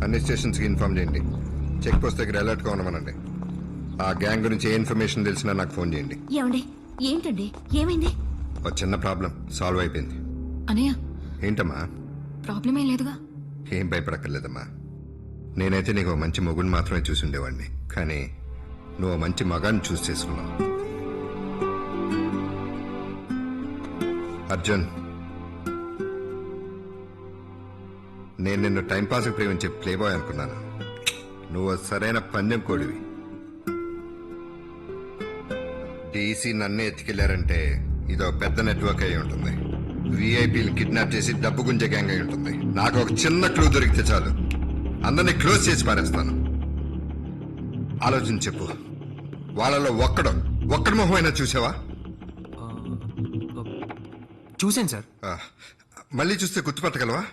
అన్ని స్టేషన్స్కి ఇన్ఫార్మ్ చేయండి. Check post దగ్గర అలర్ట్గా ఉండమనండి. ఆ గ్యాంగ్ గురించి ఏ ఇన్ఫర్మేషన్ తెలిసినా నాకు ఫోన్ చేయండి. ఏమండి? ఏంటండి? ఏమైంది? ఒక చిన్న ప్రాబ్లం సాల్వ్ అయిపోయింది. అనయ్య, ఏంటమ్మా? ప్రాబ్లం ఏం లేదుగా? ఏం భయపడక్కర్లేదమ్మా. నేనైతే నీకు ఒక మంచి మొగుడిని మాత్రమే చూసి ఉండేవాడిని, కానీ నువ్వు ఒక మంచి మగాన్ని చూసి చేసుకున్నావు. అర్జున్, నేను నిన్ను టైంపాస్కి ప్రేమించే ప్లేబాయ్ అనుకున్నాను. నువ్వు సరైన పందెం కోడివి. డీసీ నన్నే ఎత్తుకెళ్లారంటే ఇదో పెద్ద నెట్వర్క్ అయి ఉంటుంది. విఐపీలు కిడ్నాప్ చేసి డబ్బు గుంజే గ్యాంగ్ అయి ఉంటుంది. నాకు ఒక చిన్న క్లూ దొరికితే చాలు, అందరినీ క్లోజ్ చేసి పారేస్తాను. ఆలోచించి చెప్పు, వాళ్ళలో ఒక్కడి మొహమైనా చూసావా? చూశాను సార్. మళ్ళీ చూస్తే గుర్తుపట్టగలవా?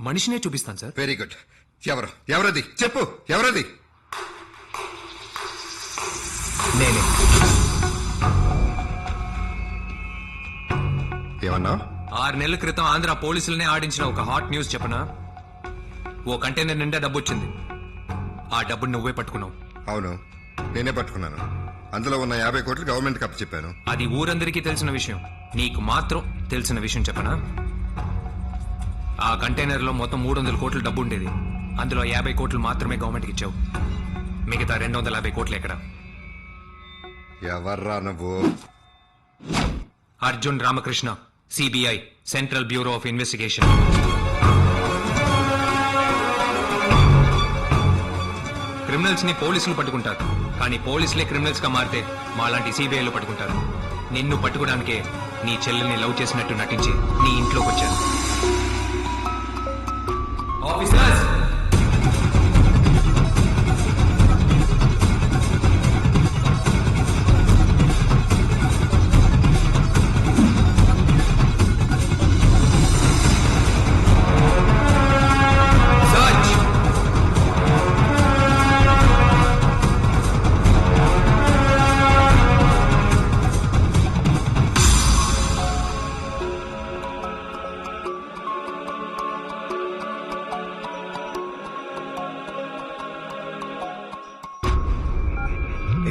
మనిషినే చూపిస్తాను సార్. Very good. ఎవరది చెప్పు, ఎవరది? నేనే. ఏమన్నా? 6 నెలల క్రితం ఆంధ్ర పోలీసులనే ఆడించిన ఒక హాట్ న్యూస్ చెప్పనా? ఓ కంటైనర్ నిండా డబ్బు వచ్చింది. ఆ డబ్బుని నువ్వే పట్టుకున్నావు. అవును, నేనే పట్టుకున్నాను. అందులో ఉన్న 50 కోట్లు గవర్నమెంట్కి అప్పచెప్పాను. అది ఊరందరికీ తెలిసిన విషయం. నీకు మాత్రం తెలిసిన విషయం చెప్పనా? ఆ కంటైనర్ లో మొత్తం 300 కోట్ల డబ్బు ఉండేది. అందులో 50 కోట్లు మాత్రమే గవర్నమెంట్కి ఇచ్చావు. మిగతా 250 కోట్లు ఎక్కడ? ఎవర్రా నువ్వు? Arjun Ramakrishna, CBI, central bureau of investigation. Criminals ని పోలీసులు పట్టుకుంటారు, కానీ పోలీసులే క్రిమినల్స్ గా మారితే మాలాంటి సిబిఐలో పట్టుకుంటారు. నిన్ను పట్టుకోవడానికే నీ చెల్లెల్ని లవ్ చేసినట్టు నటించి నీ ఇంట్లోకి వచ్చాను. Officers,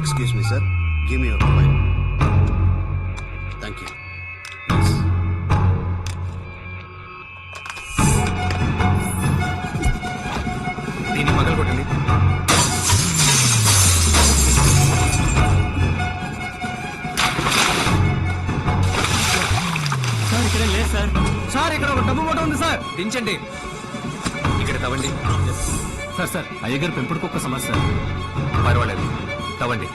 Excuse me, sir. Give me your mobile. Thank you. Yes. దీన్ని పగలు కొట్టండి. సార్ ఇక్కడ లేదు సార్. సార్ ఇక్కడ ఒక డబ్బు మూట ఉంది సార్. దించండి. ఇక్కడ తవ్వండి. సార్ అయ్యగారు పెంపుడు కుక్క సమస్య. పర్వాలేదు, తవ్వండి.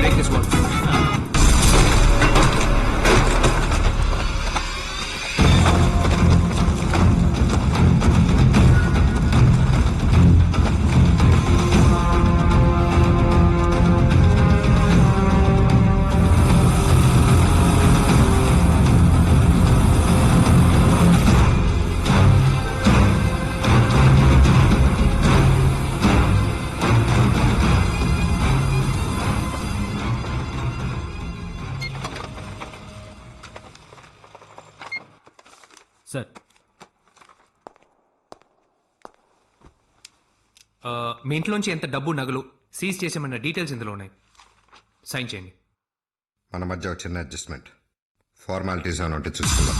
Break this wall. సార్ మీ ఇంట్లోంచి ఎంత డబ్బు, నగలు సీజ్ చేసామన్న డీటెయిల్స్ ఇందులో ఉన్నాయి. సైన్ చేయండి. మన మధ్య ఒక చిన్న అడ్జస్ట్మెంట్. ఫార్మాలిటీస్ అని ఉంటే చూసుకుందాం.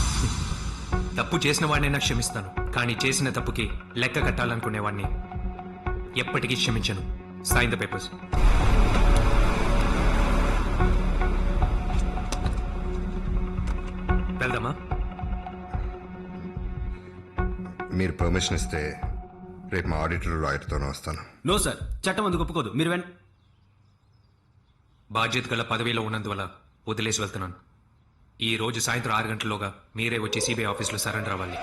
తప్పు చేసిన వాడినైనా క్షమిస్తాను, కానీ చేసిన తప్పుకి లెక్క కట్టాలనుకునేవాడిని ఎప్పటికీ క్షమించను. Sign the papers. వెళ్దామా? మీరు పర్మిషన్ ఇస్తే రేపు మా ఆడిటర్ లాయర్తోనే వస్తాను. నో సార్, చట్టం అందుకు ఒప్పుకోదు. మీరు బాధ్యత గల పదవిలో ఉన్నందువల్ల వదిలేసి వెళ్తున్నాను. ఈ రోజు సాయంత్రం 6 గంటల్లోగా మీరే వచ్చి సిబిఐ ఆఫీస్లో సరెండర్ అవ్వాలి.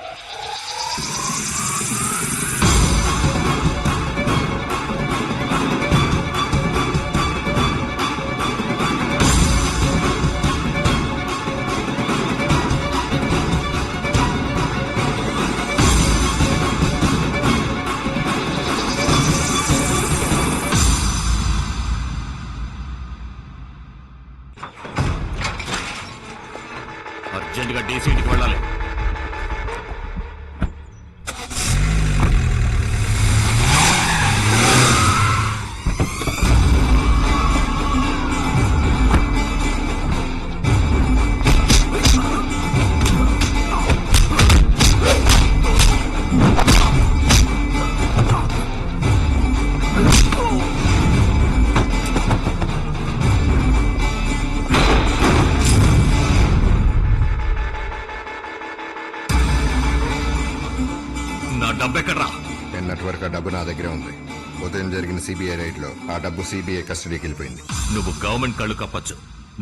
సిబిఐ రైడ్ లో ఆ డబ్బు సిబిఐ కస్టడీకి వెళ్ళిపోయింది. నువ్వు గవర్నమెంట్ కళ్ళు కప్పచ్చు,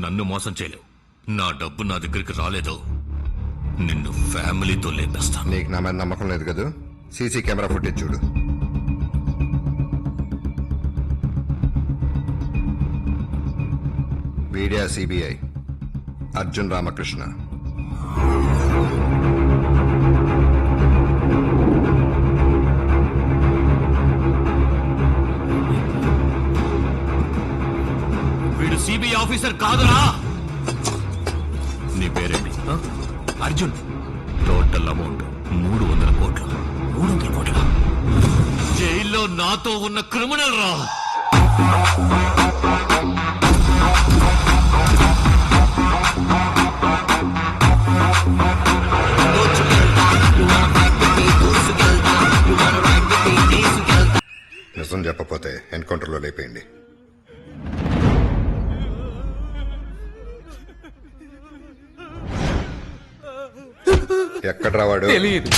నన్ను మోసం చేయలేవు. నా డబ్బు నా దగ్గరికి రాలేదో నిన్ను ఫ్యామిలీతో లేపేస్తాను. నీకు నా మీద నమ్మకం లేదు కదా? సీసీ కెమెరా ఫుటేజ్ చూడు. వీడియా సిబిఐ అర్జున్ రామకృష్ణ. వీడు సిబిఐ ఆఫీసర్ కాదురా. నీ పేరేంటి? అర్జున్. టోటల్ అమౌంట్ 300 కోట్లు. 300 కోట్ల? జైల్లో నాతో ఉన్న క్రిమినల్ రా. నిజం చెప్పపోతే ఎన్కౌంటర్లో లేపేయండి. ఎక్కడ రావాడు? తెలియదు.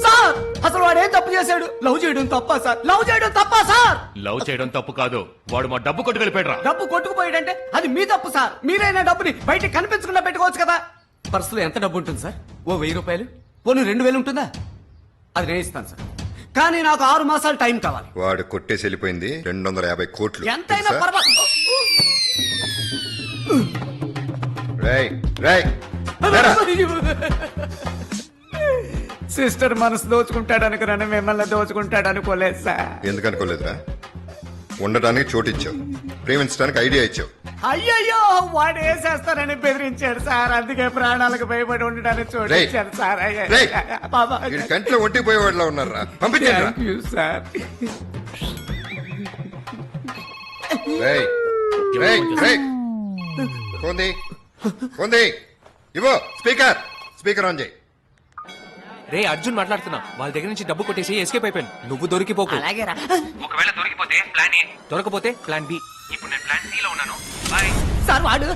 సార్ అసలు వాడు ఏం తప్పు చేశాడు? లవ్ చేయడం తప్పా సార్? లవ్ చేయడం తప్పా సార్? లవ్ చేయడం తప్పు కాదు, వాడు మా డబ్బు కొట్టుకెళ్ళిపోయాడు. డబ్బు కొట్టుకుపోయాడంటే అది మీ తప్పు సార్. మీరైనా డబ్బుని బయట కనిపించకుండా పెట్టుకోవచ్చు కదా. పర్సులో ఎంత డబ్బు ఉంటుంది సార్? ఓ 1000 రూపాయలు, పోను 2000 ఉంటుందా? అది నేను ఇస్తాను సార్, కానీ నాకు 6 మాసాలు టైం కావాలి. వాడు కొట్టేసి వెళ్ళిపోయింది 250 కోట్లు. ఎంతైనా తెలుసా? పర్వాలేదు. రేయ్, రేయ్, లేరా. సిస్టర్ మనసు దోచుకుంటాడు అనుకున్నాను, మిమ్మల్ని దోచుకుంటాడు అనుకోలేదు సార్. ఎందుకు అనుకోలేదురా? ఉండటానికి చోటు ఇచ్చావు, ప్రేమించడానికి ఐడియా ఇచ్చావు. అయ్యయ్యో వాడు వేసేస్తానని బెదిరించాడు సార్, అందుకే ప్రాణాలకు భయపడి ఉండడానికి చోటు రేయ్, ఇచ్చాడు సార్. అయ్యో. రేయ్, బాబా. వీడి కంట్లో ఒంటిపోయేవాడిలా ఉన్నారా? పంపించండి. Thank you, sir. రేయ్, రేయ్, రేయ్. కొంది, కొంది, ఇవో స్పీకర్, స్పీకర్ ఆన్ చేయి. రే అర్జున్ మాట్లాడుతున్నా. వాళ్ళ దగ్గర నుంచి డబ్బు కొట్టేసి ఎస్కేప్ అయిపోయాను. నువ్వు దొరికిపోకు. అలాగేరా. ఒకవేళ దొరికిపోతే ప్లాన్ ఏ, దొరకపోతే ప్లాన్ బి. ఇప్పుడు నేను ప్లాన్ సి లో ఉన్నాను. బాయ్. సార్ వాడు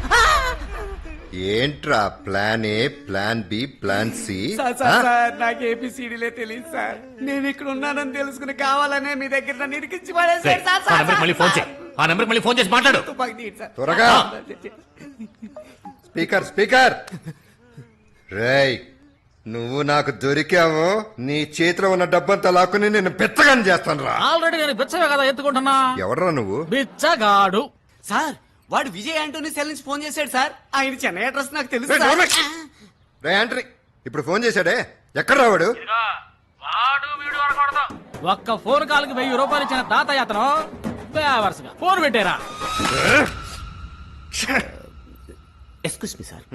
ఏంట్రా plan A, plan B, plan C? Sir sir sir నాకు ఏపీసీడీలే తెలియదు సార్. నేను ఇక్కడ ఉన్నానని తెలుసుకుని కావాలనే మీ దగ్గర నన్ను ఇరికించి పడేశారు సార్. ఆ నెంబర్కి మళ్ళీ ఫోన్ చేయి. ఆ నెంబర్కి మళ్ళీ ఫోన్ చేసి మాట్లాడు. తుపాకీ తీయండి సార్. త్వరగా. Speaker, speaker. రేయ్, నువ్వు నాకు దొరికావు, నీ చేతిలో ఉన్న డబ్బంతా లాక్కుని నేను బిచ్చగాని చేస్తాను రా. ఆల్రెడీ నేను బిచ్చవే కదా ఎత్తుకుంటున్నా. ఎవడ్రా నువ్వు? బిచ్చగాడు. సార్ వాడు విజయ్ ఆంటోనీ సెల్ నుంచి ఫోన్ చేశాడు సార్. ఆయన చెన్నై అడ్రస్ నాకు తెలుసు రేయ్, సార్. డోర్నెక్. రేయ్ ఆంట్రీ, ఇప్పుడు ఫోన్ చేశాడే, ఎక్కడ రావాడు? ఒక్క ఫోన్ కాల్ కి 1000 రూపాయలు ఇచ్చిన తాతయ్య అతను వరుసగా ఫోన్ పెట్టారా? ఎక్స్క్యూస్ మీ సార్,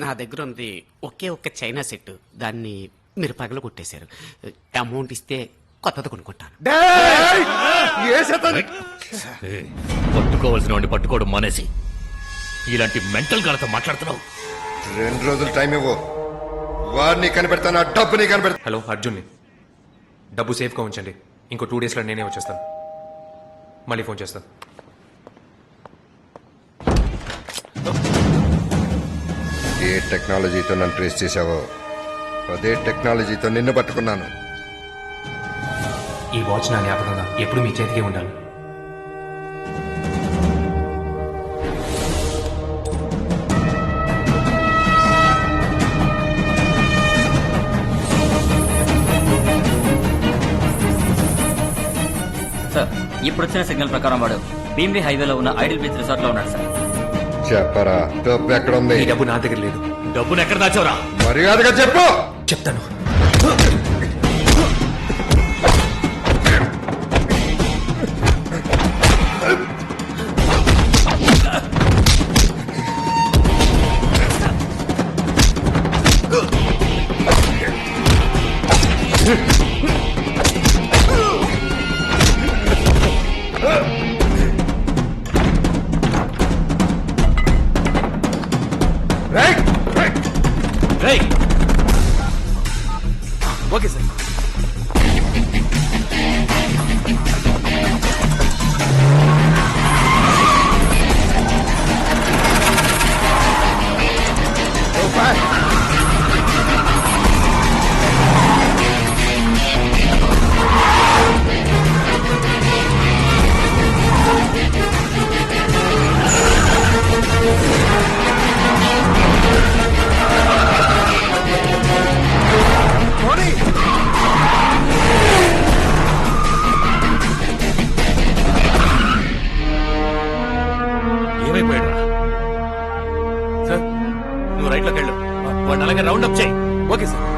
నా దగ్గర ఉంది ఒకే ఒక్క చైనా సెట్, దాన్ని మీరు పగల కొట్టేశారు. అమౌంట్ ఇస్తే కొత్తది కొనుక్కుంటాను. పట్టుకోవాల్సిన వాడిని పట్టుకోవడం మానేసి ఇలాంటి మెంటల్ గాలతో మాట్లాడుతున్నావు. 2 రోజులు టైం ఇవ్వు, వాడిని కనిపెడతాను, ఆ డబ్బుని కనిపెడతాను. హలో అర్జున్ని, డబ్బు సేఫ్గా ఉంచండి. ఇంకో 2 డేస్లో నేనే వచ్చేస్తాను. మళ్ళీ ఫోన్ చేస్తాను. ఏ టెక్నాలజీతో నన్ను ట్రేస్ చేశావో అదే టెక్నాలజీతో నిన్ను పట్టుకున్నాను. ఈ వాచ్ నా జ్ఞాపకంగా ఎప్పుడు మీ చేతికి ఉండాలి. సార్ ఇప్పుడు వచ్చిన సిగ్నల్ ప్రకారం వాడు భీమ్లీ హైవేలో ఉన్న ఐడిల్ బీచ్ రిసార్ట్ లో ఉన్నాడు సార్. చెప్పరా, డబ్బు ఎక్కడ ఉంది? ఈ డబ్బు నా దగ్గర లేదు. డబ్బును ఎక్కడ దాచావురా? మర్యాదగా చెప్పు. చెప్తాను. రేయ్, రేయ్. రేయ్, రౌండ్ అప్ చేయి. Okay sir